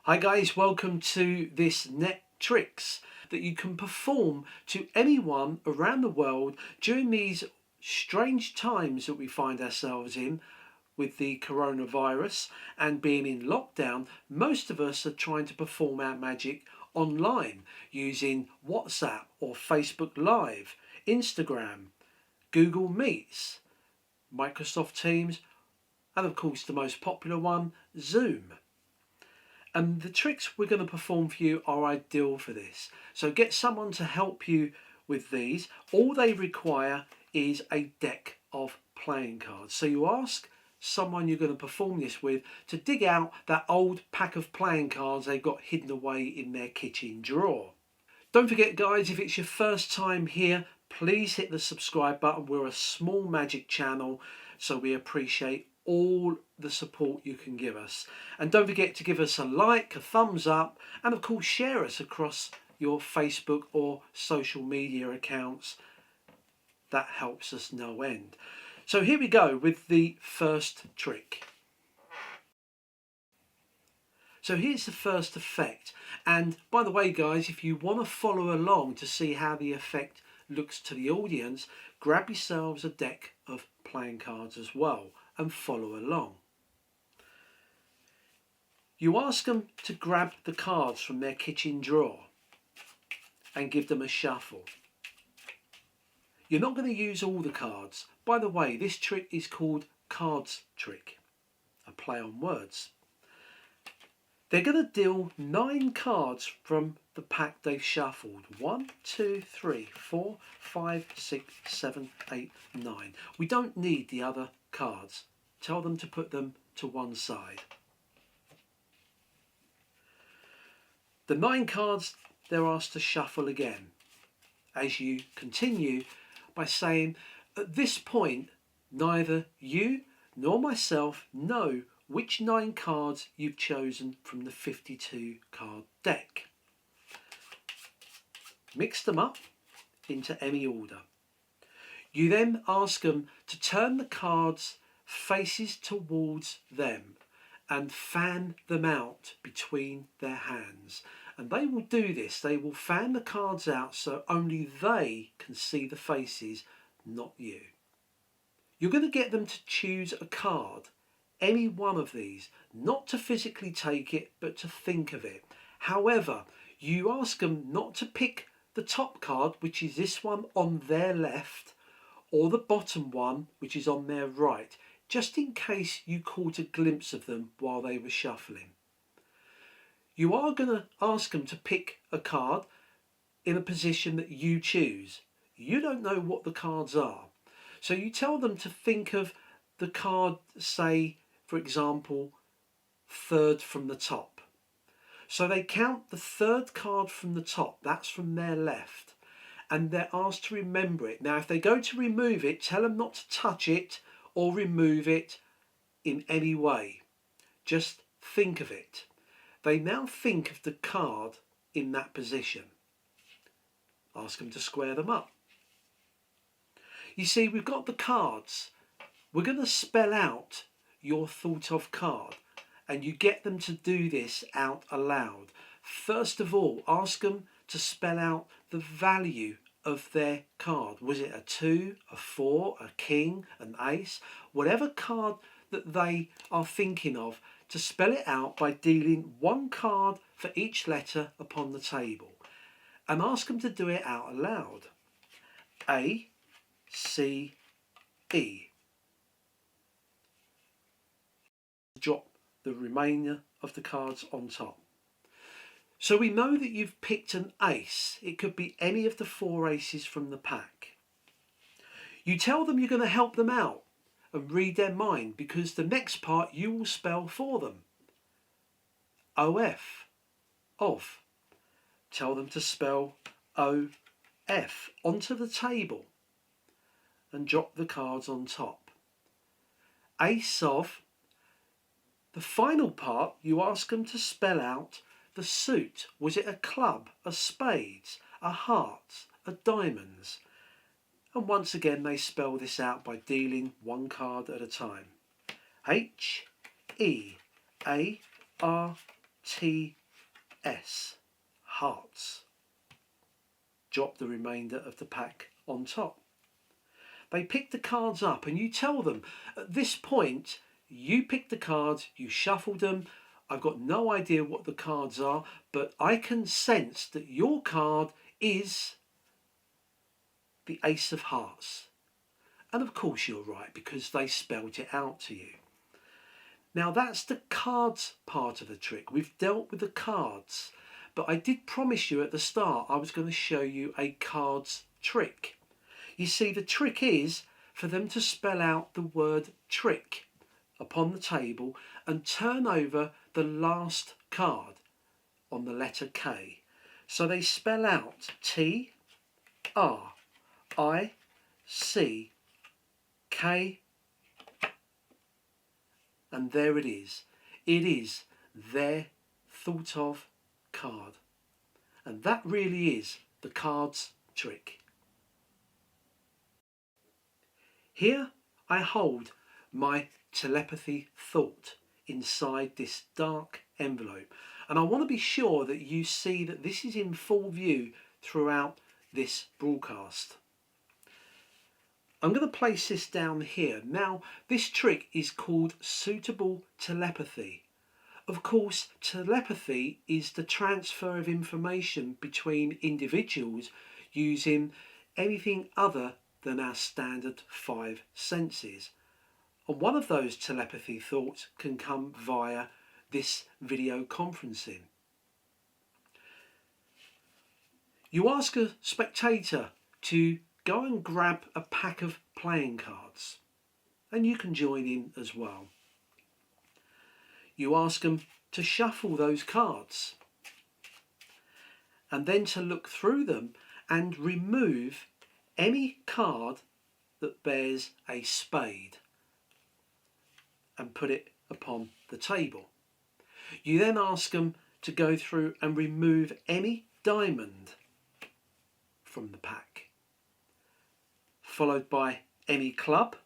Hi guys, welcome to this net tricks that you can perform to anyone around the world during these strange times that we find ourselves in with the coronavirus and being in lockdown. Most of us are trying to perform our magic online using WhatsApp or Facebook Live, Instagram, Google Meets, Microsoft Teams, and of course the most popular one, Zoom. And the tricks we're going to perform for you are ideal for this. So get someone to help you with these. All they require is a deck of playing cards. So you ask someone you're going to perform this with to dig out that old pack of playing cards they've got hidden away in their kitchen drawer. Don't forget guys, if it's your first time here, please hit the subscribe button. We're a small magic channel, so we appreciate all the support you can give us. And don't forget to give us a like, a thumbs up, and of course share us across your Facebook or social media accounts. That helps us no end. So here we go with the first trick. So here's the first effect. And by the way guys, if you want to follow along to see how the effect looks to the audience, grab yourselves a deck of playing cards as well and follow along. You ask them to grab the cards from their kitchen drawer and give them a shuffle. You're not going to use all the cards. By the way, this trick is called cards trick, a play on words. They're going to deal 9 cards from the pack they've shuffled. 1, 2, 3, 4, 5, 6, 7, 8, 9. We don't need the other cards. Tell them to put them to one side. The 9 cards they're asked to shuffle again. As you continue by saying, at this point, neither you nor myself know which 9 cards you've chosen from the 52 card deck. Mix them up into any order. You then ask them to turn the cards faces towards them and fan them out between their hands. And they will do this. They will fan the cards out so only they can see the faces, not you. You're going to get them to choose a card, any one of these, not to physically take it, but to think of it. However, you ask them not to pick the top card, which is this one on their left, or the bottom one, which is on their right, just in case you caught a glimpse of them while they were shuffling. You are going to ask them to pick a card in a position that you choose. You don't know what the cards are. So you tell them to think of the card, say, for example, third from the top. So they count the third card from the top, that's from their left, and they're asked to remember it. Now, if they go to remove it, tell them not to touch it or remove it in any way. Just think of it. They now think of the card in that position. Ask them to square them up. You see, we've got the cards. We're going to spell out your thought of card, and you get them to do this out aloud. First of all, ask them to spell out the value of their card. Was it a 2, a 4, a king, an ace? Whatever card that they are thinking of, to spell it out by dealing 1 card for each letter upon the table. And ask them to do it out aloud. A, C, E. Drop the remainder of the cards on top. So we know that you've picked an ace. It could be any of the 4 aces from the pack. You tell them you're going to help them out and read their mind, because the next part you will spell for them. OF, of. Tell them to spell OF onto the table and drop the cards on top. Ace of. The final part, you ask them to spell out the suit. Was it a club, a spades, a hearts, a diamonds? And once again they spell this out by dealing 1 card at a time. H, E, A, R, TS, hearts. Drop the remainder of the pack on top. They pick the cards up and you tell them, at this point, you pick the cards, you shuffled them, I've got no idea what the cards are, but I can sense that your card is the Ace of Hearts. And of course you're right, because they spelt it out to you. Now that's the cards part of the trick. We've dealt with the cards, but I did promise you at the start I was going to show you a cards trick. You see, the trick is for them to spell out the word trick upon the table and turn over the last card on the letter K. So they spell out TRICK, and there it is. It is their thought of card. And that really is the cards trick. Here I hold my telepathy thought inside this dark envelope, and I want to be sure that you see that this is in full view throughout this broadcast. I'm going to place this down here. Now, this trick is called suitable telepathy. Of course, telepathy is the transfer of information between individuals using anything other than our standard 5 senses. And one of those telepathy thoughts can come via this video conferencing. You ask a spectator to go and grab a pack of playing cards, and you can join in as well. You ask them to shuffle those cards and then to look through them and remove any card that bears a spade and put it upon the table. You then ask them to go through and remove any diamond from the pack, followed by any club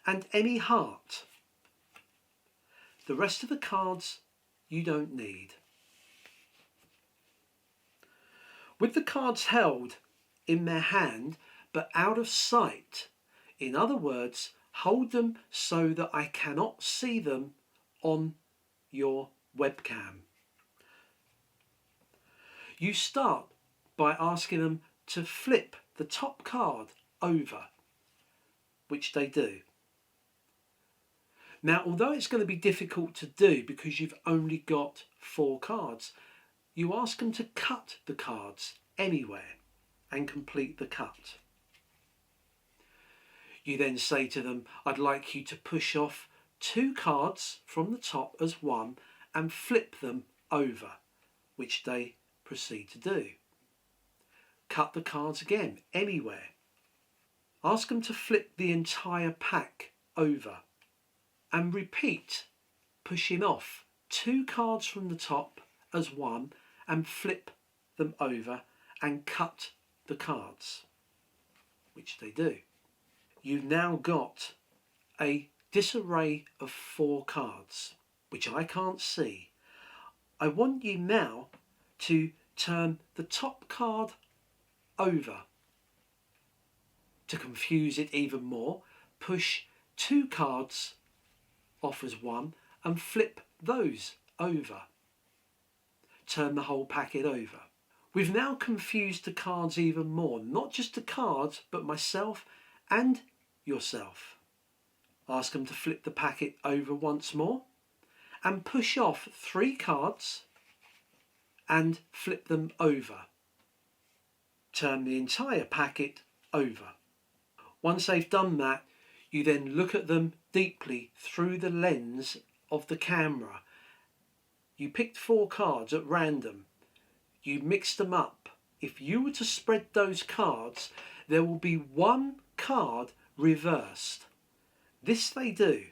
and any heart. The rest of the cards you don't need. With the cards held in their hand but out of sight, in other words, hold them so that I cannot see them on your webcam. You start by asking them to flip the top card over, which they do. Now, although it's going to be difficult to do because you've only got 4 cards, you ask them to cut the cards anywhere and complete the cut. You then say to them, I'd like you to push off 2 cards from the top as one and flip them over, which they proceed to do. Cut the cards again, anywhere. Ask them to flip the entire pack over and repeat, pushing off 2 cards from the top as one and flip them over and cut the cards, which they do. You've now got a disarray of 4 cards, which I can't see. I want you now to turn the top card over. To confuse it even more, push 2 cards off as one and flip those over. Turn the whole packet over. We've now confused the cards even more, not just the cards, but myself and yourself. Ask them to flip the packet over once more and push off 3 cards and flip them over. Turn the entire packet over. Once they've done that, you then look at them deeply through the lens of the camera. You picked 4 cards at random. You mixed them up. If you were to spread those cards, there will be 1 card reversed. This they do.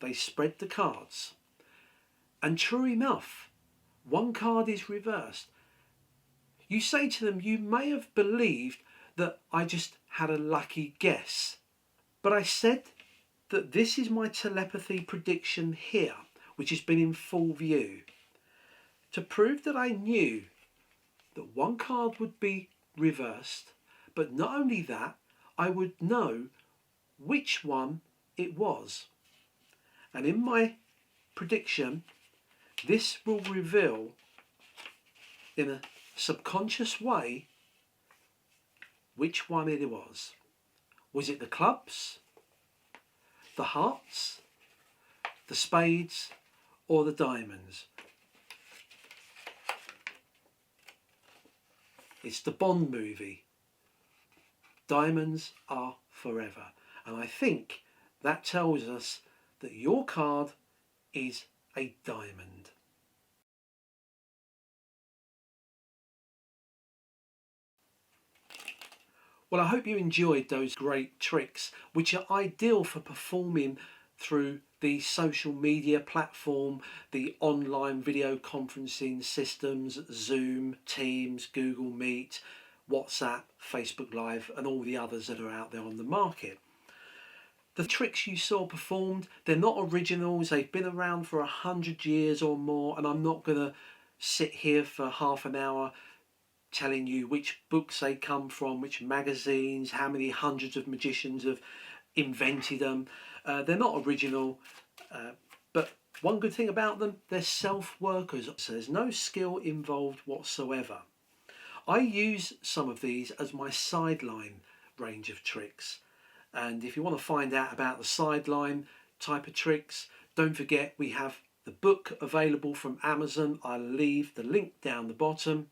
They spread the cards. And true enough, 1 card is reversed. You say to them, you may have believed that I just had a lucky guess. But I said that this is my telepathy prediction here, which has been in full view. to prove that I knew that one card would be reversed, but not only that, I would know which one it was. And in my prediction, this will reveal in a subconscious way which one it was. Was it the clubs, the hearts, the spades, or the diamonds? It's the Bond movie. Diamonds are forever. And I think that tells us that your card is a diamond. Well, I hope you enjoyed those great tricks, which are ideal for performing through the social media platform, the online video conferencing systems, Zoom, Teams, Google Meet, WhatsApp, Facebook Live, and all the others that are out there on the market. The tricks you saw performed, they're not originals, they've been around for 100 years or more, and I'm not going to sit here for half an hour telling you which books they come from, which magazines, how many hundreds of magicians have invented them. They're not original, but one good thing about them, they're self-workers, so there's no skill involved whatsoever. I use some of these as my sideline range of tricks, and if you want to find out about the sideline type of tricks, don't forget we have the book available from Amazon. I'll leave the link down the bottom.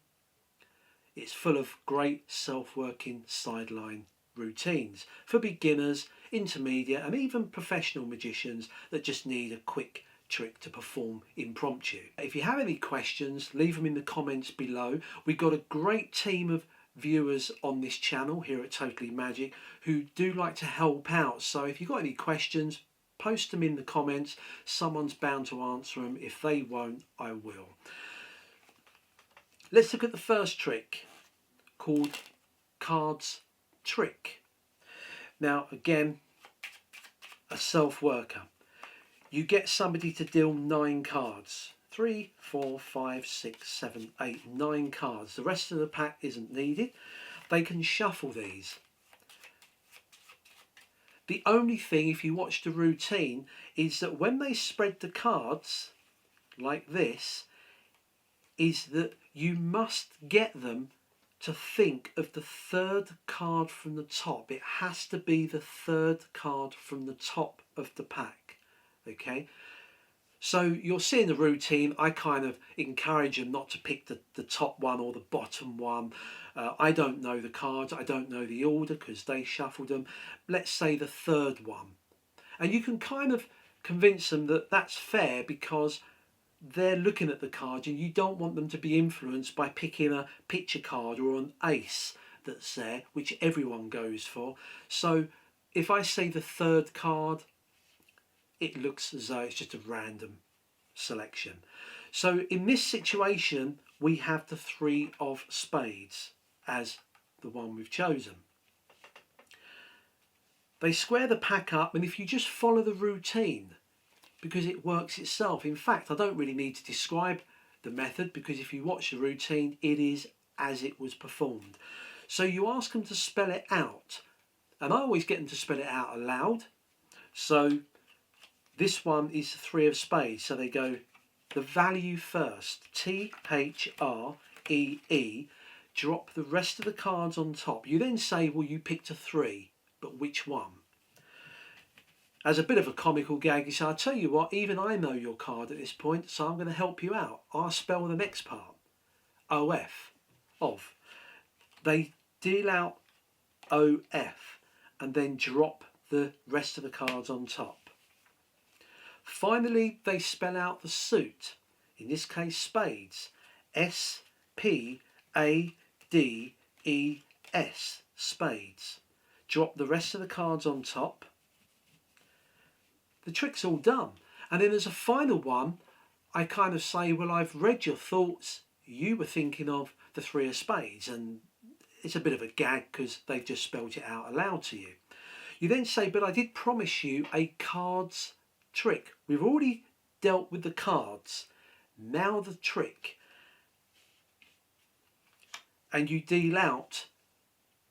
It's full of great self-working sideline routines for beginners, intermediate, and even professional magicians that just need a quick trick to perform impromptu. If you have any questions, leave them in the comments below. We've got a great team of viewers on this channel here at Totally Magic who do like to help out. So if you've got any questions, post them in the comments. Someone's bound to answer them. If they won't, I will. Let's look at the first trick called Cards Trick. Now again, a self-worker. You get somebody to deal 9 cards. 3, 4, 5, 6, 7, 8, 9 cards. The rest of the pack isn't needed. They can shuffle these. The only thing, if you watch the routine, is that when they spread the cards like this, is that you must get them to think of the third card from the top. It has to be the third card from the top of the pack. Okay, so you'll see in the routine I kind of encourage them not to pick the top one or the bottom one. I don't know the cards, I don't know the order because they shuffled them. Let's say the third one, and you can kind of convince them that that's fair because they're looking at the cards and you don't want them to be influenced by picking a picture card or an ace that's there, which everyone goes for. So if I say the third card, it looks as though it's just a random selection. So in this situation, we have the 3 of spades as the one we've chosen. They square the pack up, and if you just follow the routine, because it works itself. In fact, I don't really need to describe the method because if you watch the routine, it is as it was performed. So you ask them to spell it out, and I always get them to spell it out aloud. So this one is the 3 of spades, so they go the value first, T-H-R-E-E, drop the rest of the cards on top. You then say, well, you picked a 3, but which one? As a bit of a comical gag, you say, I'll tell you what, even I know your card at this point, so I'm going to help you out. I'll spell the next part. O-F, of. They deal out O-F and then drop the rest of the cards on top. Finally, they spell out the suit, in this case spades, S-P-A-D-E-S, spades. Drop the rest of the cards on top. The trick's all done. And then there's a final one. I kind of say, well, I've read your thoughts. You were thinking of the 3 of spades. And it's a bit of a gag because they've just spelled it out aloud to you. You then say, but I did promise you a cards trick. We've already dealt with the cards. Now the trick. and you deal out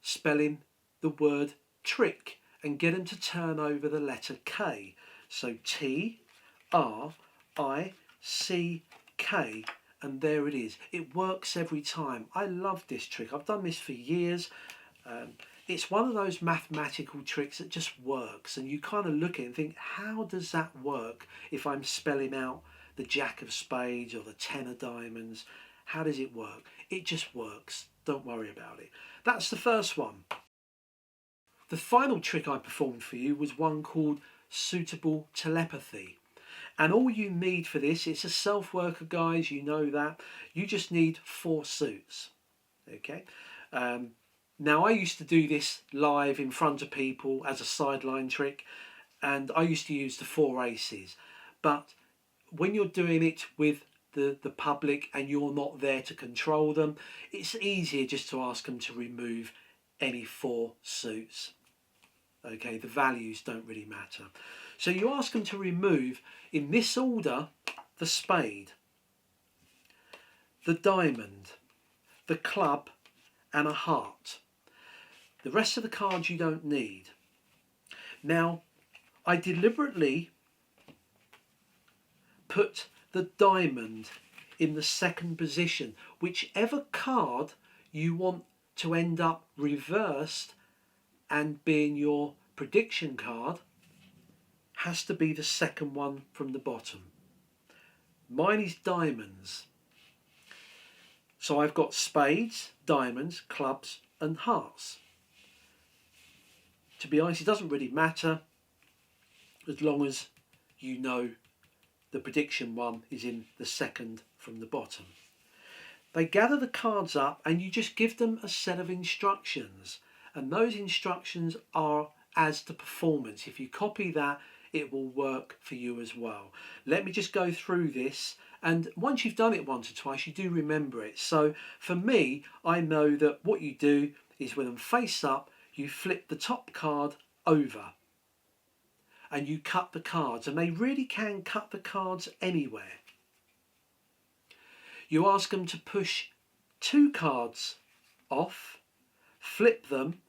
spelling the word trick and get them to turn over the letter K. So T-R-I-C-K, and there it is. It works every time. I love this trick. I've done this for years. It's one of those mathematical tricks that just works, and you kind of look at it and think, how does that work if I'm spelling out the Jack of Spades or the Ten of Diamonds? How does it work? It just works. Don't worry about it. That's the first one. The final trick I performed for you was one called Suitable Telepathy. And all you need for this, it's a self-worker, guys, you know that. You just need 4 suits. Okay. Now, I used to do this live in front of people as a sideline trick, and I used to use the 4 aces. But when you're doing it with the public and you're not there to control them, it's easier just to ask them to remove any 4 suits. Okay, the values don't really matter. So you ask them to remove, in this order, the spade, the diamond, the club, and a heart. The rest of the cards you don't need. Now, I deliberately put the diamond in the second position. Whichever card you want to end up reversed and being your prediction card has to be the second one from the bottom. Mine is diamonds. So I've got spades, diamonds, clubs and hearts. To be honest, it doesn't really matter as long as you know the prediction one is in the second from the bottom. They gather the cards up and you just give them a set of instructions. And those instructions are as to performance. If you copy that, it will work for you as well. Let me just go through this, and once you've done it once or twice, you do remember it. So for me, I know that what you do is when I'm face up, you flip the top card over and you cut the cards, and they really can cut the cards anywhere. You ask them to push 2 cards off, flip them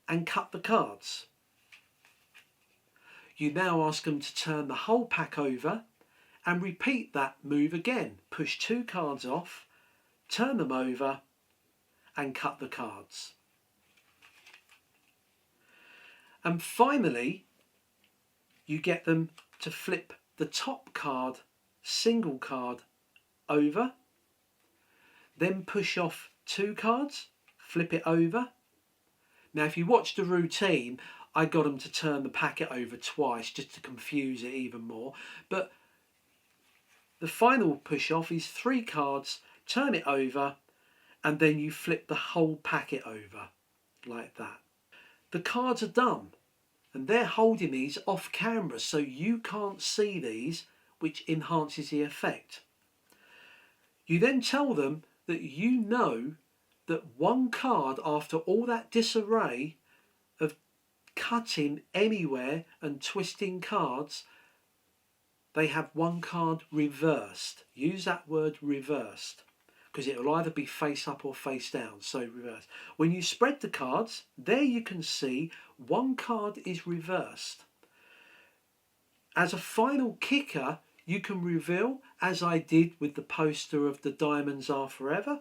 and cut the cards. You now ask them to turn the whole pack over and repeat that move again. Push 2 cards off, turn them over and cut the cards. And finally, you get them to flip the top card, single card, over, then push off 2 cards, flip it over. Now, if you watch the routine, I got them to turn the packet over twice just to confuse it even more. But the final push off is 3 cards, turn it over, and then you flip the whole packet over like that. The cards are done, and they're holding these off camera, so you can't see these, which enhances the effect. You then tell them that you know that 1 card, after all that disarray of cutting anywhere and twisting cards, they have 1 card reversed. Use that word reversed, because it will either be face up or face down, so reversed. When you spread the cards, there you can see 1 card is reversed. As a final kicker, you can reveal, as I did with the poster of the Diamonds Are Forever,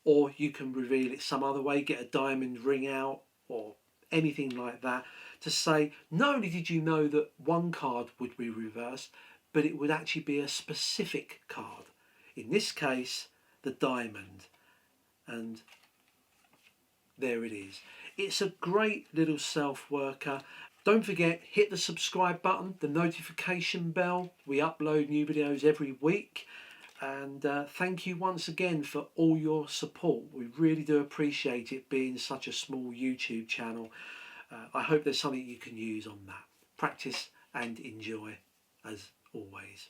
or you can reveal it some other way, get a diamond ring out or anything like that, to say not only did you know that 1 card would be reversed, but it would actually be a specific card. In this case, the diamond. And there it is. It's a great little self-worker. Don't forget, hit the subscribe button, the notification bell. We upload new videos every week. And thank you once again for all your support. We really do appreciate it being such a small YouTube channel. I hope there's something you can use on that. Practice and enjoy as always.